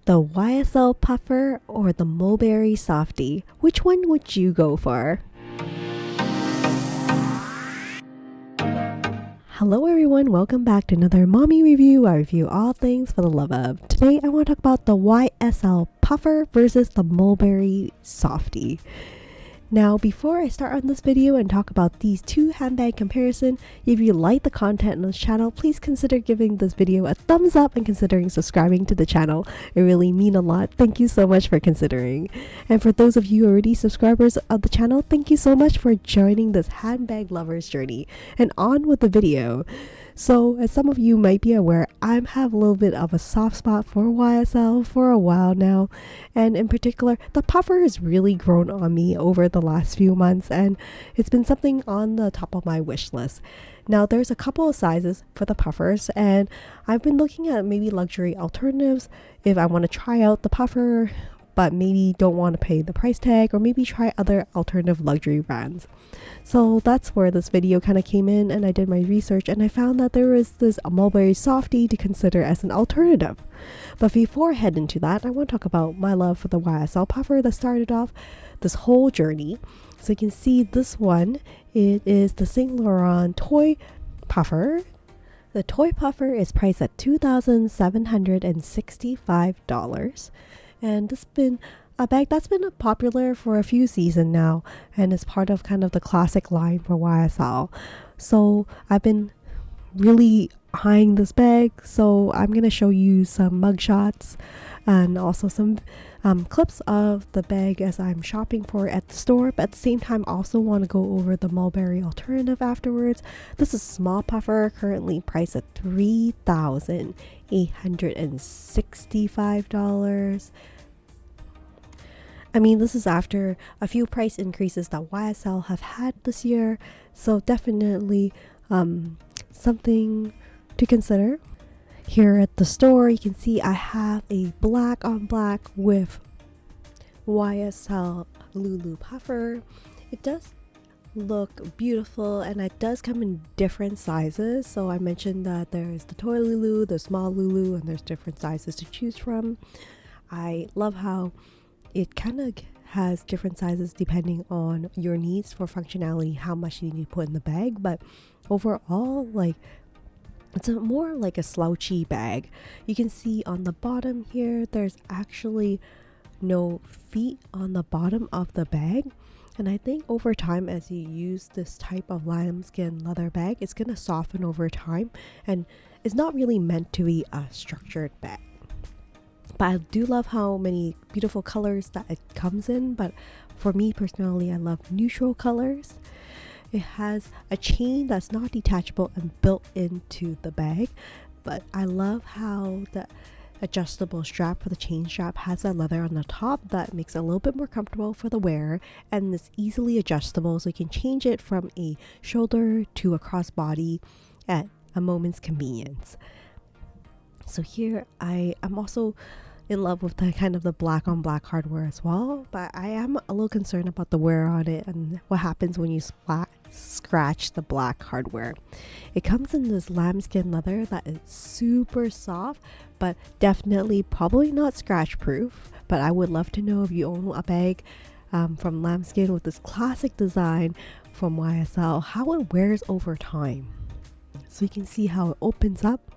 The YSL Puffer or the Mulberry Softie? Which one would you go for? Hello everyone, welcome back to another mommy review. I review all things for the love of. Today I want to talk about the YSL Puffer versus the Mulberry Softie. Now, before I start on this video and talk about these two handbag comparison, if you like the content on this channel, please consider giving this video a thumbs up and considering subscribing to the channel. It really means a lot. Thank you so much for considering. And for those of you already subscribers of the channel, thank you so much for joining this handbag lover's journey. And on with the video. So, as some of you might be aware, I have a little bit of a soft spot for YSL for a while now, and in particular, the puffer has really grown on me over the last few months, and it's been something on the top of my wish list. Now, there's a couple of sizes for the puffers, and I've been looking at maybe luxury alternatives if I want to try out the puffer, but maybe don't want to pay the price tag, or maybe try other alternative luxury brands. So that's where this video kind of came in, and I did my research and I found that there is this Mulberry Softie to consider as an alternative. But before I head into that, I want to talk about my love for the YSL puffer that started off this whole journey. So you can see this one, it is the Saint Laurent toy puffer. The toy puffer is priced at $2,765. And this has been a bag that's been popular for a few seasons now, and is part of kind of the classic line for YSL. So I've been really eyeing this bag, so I'm going to show you some mug shots and also some clips of the bag as I'm shopping for it at the store, but at the same time also want to go over the Mulberry alternative afterwards. This is small puffer, currently priced at $3,865. I mean, this is after a few price increases that YSL have had this year, so definitely something to consider. Here at the store, you can see I have a black on black with YSL Loulou puffer. It does look beautiful, and it does come in different sizes. So I mentioned that there's the toy Loulou, the small Loulou, and there's different sizes to choose from. I love how it kind of has different sizes depending on your needs for functionality, how much you need to put in the bag. But overall, like, it's more like a slouchy bag. You can see on the bottom here, there's actually no feet on the bottom of the bag. And I think over time, as you use this type of lambskin leather bag, it's going to soften over time. And it's not really meant to be a structured bag. But I do love how many beautiful colors that it comes in. But for me personally, I love neutral colors. It has a chain that's not detachable and built into the bag. But I love how the adjustable strap for the chain strap has that leather on the top that makes it a little bit more comfortable for the wearer. And it's easily adjustable, so you can change it from a shoulder to a crossbody at a moment's convenience. So here I am also in love with the kind of the black on black hardware as well, but I am a little concerned about the wear on it and what happens when you scratch the black hardware. It comes in this lambskin leather that is super soft, but definitely probably not scratch proof. But I would love to know if you own a bag from lambskin with this classic design from YSL, how it wears over time. So you can see how it opens up,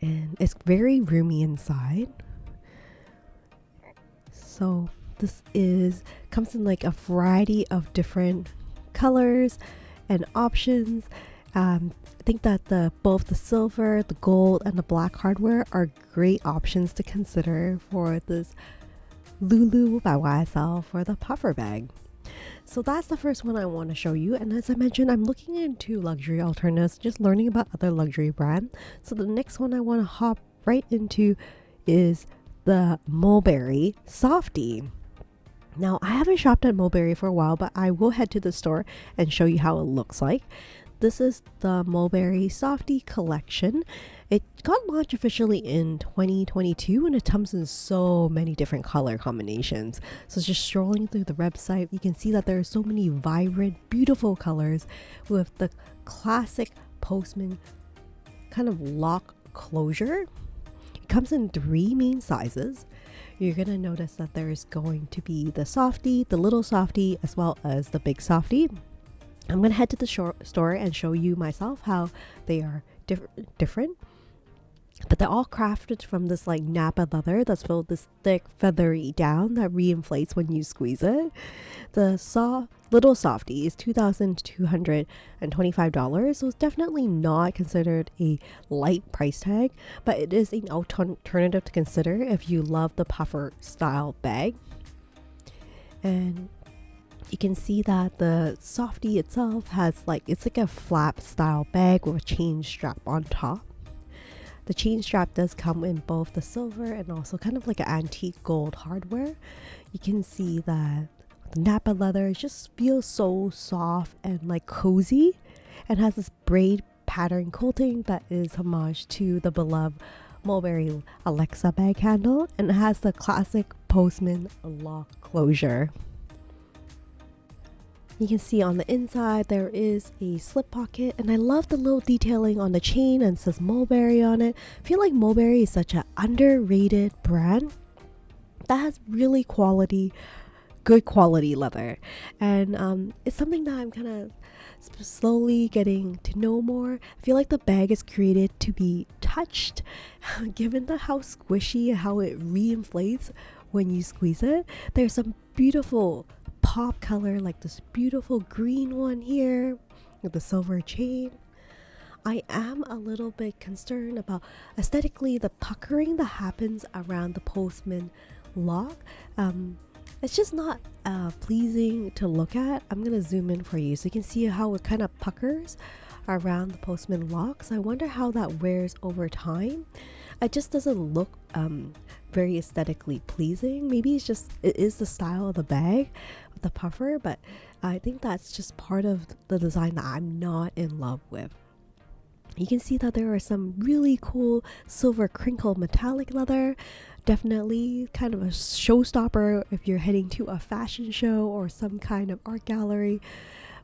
and it's very roomy inside. So this comes in like a variety of different colors and options. I think that both the silver, the gold, and the black hardware are great options to consider for this Loulou by YSL for the puffer bag. So that's the first one I want to show you, and as I mentioned, I'm looking into luxury alternatives, just learning about other luxury brands. So the next one I want to hop right into is the Mulberry Softie. Now, I haven't shopped at Mulberry for a while, but I will head to the store and show you how it looks like. This is the Mulberry Softie collection. It got launched officially in 2022, and it comes in so many different color combinations. So just strolling through the website, you can see that there are so many vibrant, beautiful colors with the classic Postman kind of lock closure. It comes in 3 main sizes. You're gonna notice that there's going to be the softie, the little softie, as well as the big softie. I'm gonna head to the store and show you myself how they are different. But they're all crafted from this like Napa leather that's filled with this thick feathery down that reinflates when you squeeze it. The little softie is $2,225, so it's definitely not considered a light price tag, but it is an alternative to consider if you love the puffer style bag. And you can see that the softie itself has it's like a flap style bag with a chain strap on top. The chain strap does come in both the silver and also kind of like an antique gold hardware. You can see that the Napa leather just feels so soft and like cozy, and has this braid pattern quilting that is homage to the beloved Mulberry Alexa bag handle, and it has the classic postman lock closure. You can see on the inside there is a slip pocket, and I love the little detailing on the chain, and it says Mulberry on it. I feel like Mulberry is such an underrated brand that has really good quality leather, and it's something that I'm kind of slowly getting to know more. I feel like the bag is created to be touched, given how squishy and how it reinflates when you squeeze it. There's some beautiful pop color, like this beautiful green one here with the silver chain. I am a little bit concerned about aesthetically the puckering that happens around the postman lock. It's just not pleasing to look at. I'm gonna zoom in for you so you can see how it kind of puckers around the postman lock. So I wonder how that wears over time. It just doesn't look very aesthetically pleasing. Maybe it is the style of the bag, the puffer, but I think that's just part of the design that I'm not in love with. You can see that there are some really cool silver crinkle metallic leather. Definitely kind of a showstopper if you're heading to a fashion show or some kind of art gallery.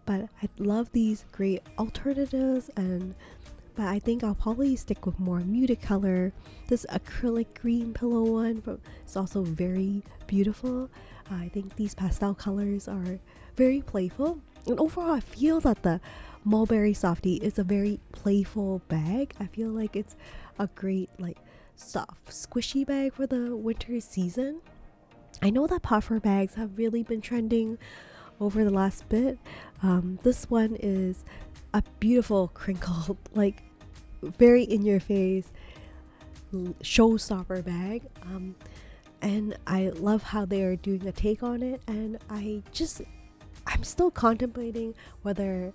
But I love these great alternatives, but I think I'll probably stick with more muted color. This acrylic green pillow one is also very beautiful. I think these pastel colors are very playful, and overall I feel that the Mulberry Softie is a very playful bag. I feel like it's a great soft squishy bag for the winter season. I know that puffer bags have really been trending over the last bit. This one is a beautiful crinkled, very in your face showstopper bag, and I love how they are doing a take on it, and I'm still contemplating whether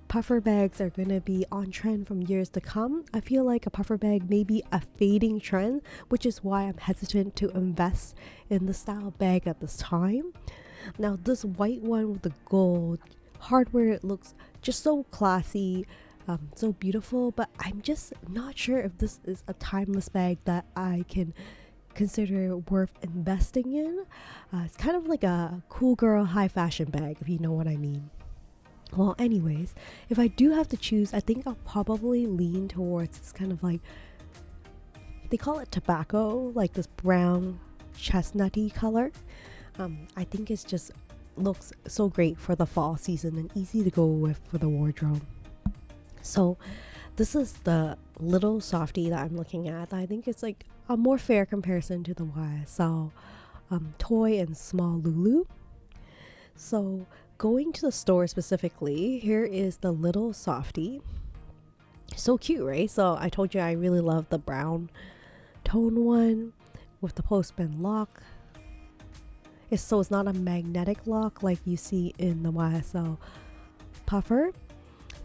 puffer bags are going to be on trend from years to come. I feel like a puffer bag may be a fading trend, which is why I'm hesitant to invest in the style bag at this time. Now this white one with the gold hardware, it looks just so classy, so beautiful, but I'm just not sure if this is a timeless bag that I can consider worth investing in. It's kind of like a cool girl high fashion bag, if you know what I mean. Well, anyways, if I do have to choose, I think I'll probably lean towards this kind of they call it tobacco, like this brown chestnutty color. I think it's just looks so great for the fall season and easy to go with for the wardrobe. So this is the little softie that I'm looking at. I think it's a more fair comparison to the YSL toy and small loulou. So going to the store specifically, here is the little softie. So cute, right? So I told you I really love the brown tone one with the postman lock. It's not a magnetic lock like you see in the YSL puffer.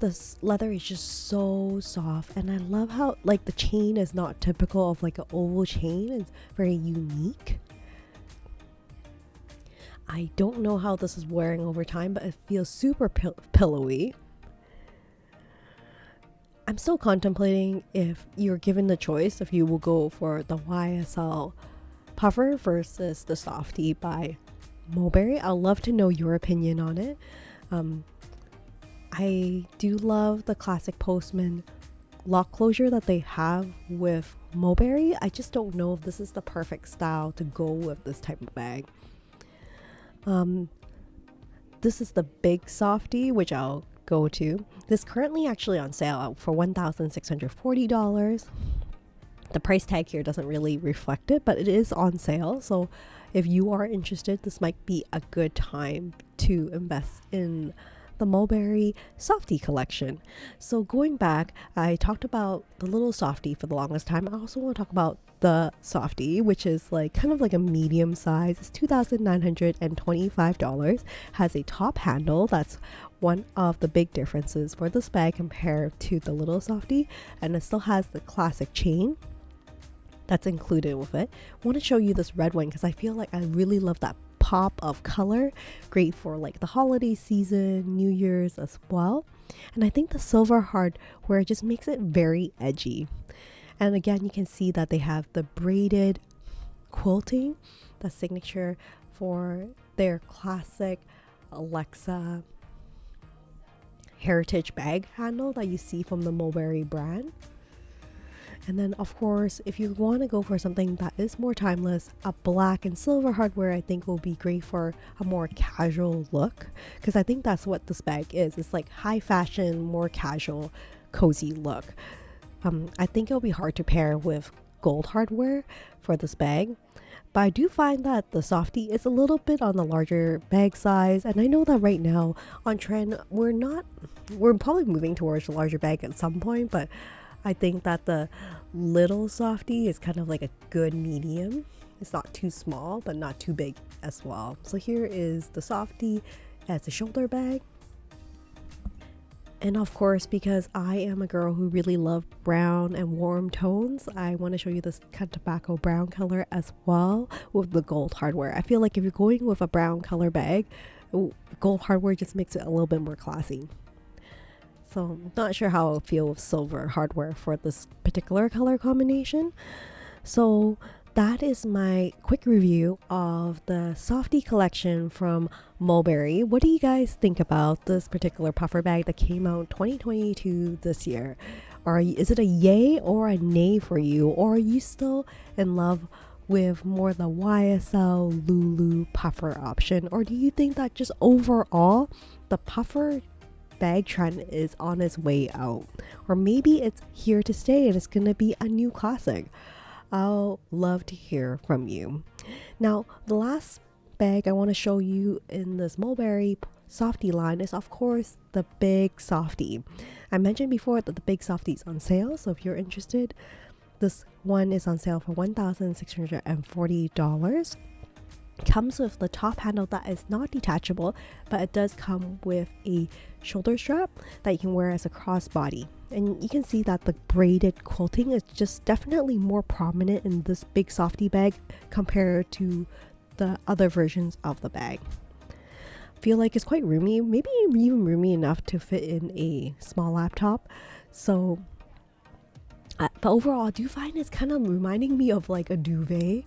This leather is just so soft, and I love how the chain is not typical of an oval chain. It's very unique. I don't know how this is wearing over time, but it feels super pillowy. I'm still contemplating if you're given the choice if you will go for the YSL puffer versus the softie by Mulberry. I'd love to know your opinion on it. I do love the classic postman lock closure that they have with Mulberry, I just don't know if this is the perfect style to go with this type of bag. This is the Big Softie, which I'll go to. This is currently actually on sale for $1,640. The price tag here doesn't really reflect it, but it is on sale. So if you are interested, this might be a good time to invest in the Mulberry Softie collection. So going back, I talked about the little Softie for the longest time. I also want to talk about the Softie, which is like kind of like a medium size. It's $2,925. Has a top handle. That's one of the big differences for this bag compared to the little Softie, and it still has the classic chain that's included with it. I want to show you this red one because I feel like I really love that pop of color. Great for like the holiday season, New Year's as well. And I think the silver hardware just makes it very edgy. And again, you can see that they have the braided quilting, the signature for their classic Alexa heritage bag handle that you see from the Mulberry brand. And then of course, if you want to go for something that is more timeless, a black and silver hardware I think will be great for a more casual look, because I think that's what this bag is. It's like high fashion, more casual, cozy look. I think it'll be hard to pair with gold hardware for this bag, but I do find that the Softie is a little bit on the larger bag size, and I know that right now on trend we're probably moving towards a larger bag at some point, but I think that the little Softie is kind of like a good medium. It's not too small, but not too big as well. So here is the Softie as a shoulder bag. And of course, because I am a girl who really loves brown and warm tones, I want to show you this kind of tobacco brown color as well with the gold hardware. I feel like if you're going with a brown color bag, gold hardware just makes it a little bit more classy. So I'm not sure how I'll feel with silver hardware for this particular color combination. So that is my quick review of the Softie collection from Mulberry. What do you guys think about this particular puffer bag that came out 2022 this year? Is it a yay or a nay for you? Or are you still in love with more the YSL Loulou puffer option? Or do you think that just overall the puffer bag trend is on its way out, or maybe it's here to stay and it's gonna be a new classic? I'll love to hear from you. Now, the last bag I want to show you in this Mulberry Softie line is of course the Big Softie. I mentioned before that the Big Softie is on sale, so if you're interested, this one is on sale for $1,640. Comes with the top handle that is not detachable, but it does come with a shoulder strap that you can wear as a crossbody. And you can see that the braided quilting is just definitely more prominent in this Big Softie bag compared to the other versions of the bag. Feel like it's quite roomy, maybe even roomy enough to fit in a small laptop. So but overall, I do find it's kind of reminding me of like a duvet,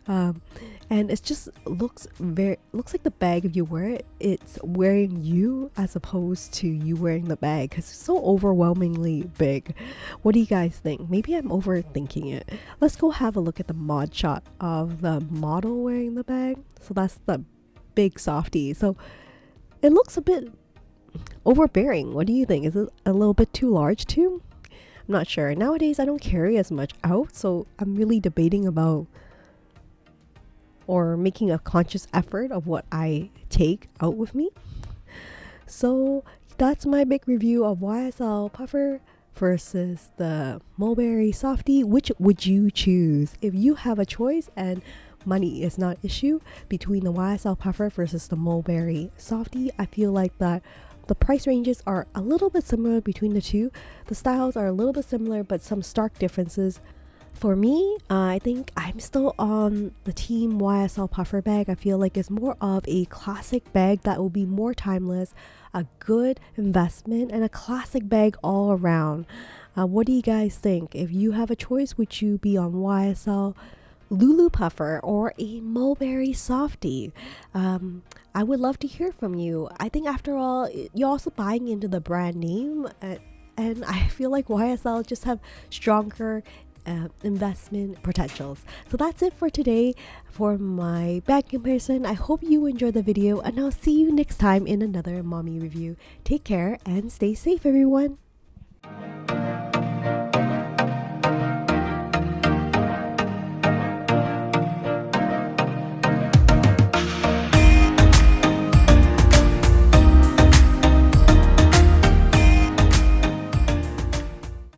and it just looks like the bag, if you wear it, it's wearing you as opposed to you wearing the bag, because it's so overwhelmingly big. What do you guys think? Maybe I'm overthinking it. Let's go have a look at the mod shot of the model wearing the bag. So that's the Big Softie. So it looks a bit overbearing. What do you think? Is it a little bit too large too? I'm not sure. Nowadays, I don't carry as much out, so I'm really debating about or making a conscious effort of what I take out with me. So that's my big review of YSL Puffer versus the Mulberry Softie. Which would you choose? If you have a choice and money is not an issue between the YSL Puffer versus the Mulberry Softie, I feel like that the price ranges are a little bit similar between the two. The styles are a little bit similar, but some stark differences. For me, I think I'm still on the team YSL Puffer bag. I feel like it's more of a classic bag that will be more timeless, a good investment, and a classic bag all around. What do you guys think? If you have a choice, would you be on YSL Loulou Puffer or a Mulberry Softie? I would love to hear from you. I think after all, you're also buying into the brand name. and I feel like YSL just have stronger investment potentials. So that's it for today for my bag comparison. I hope you enjoyed the video, and I'll see you next time in another mommy review. Take care and stay safe, everyone.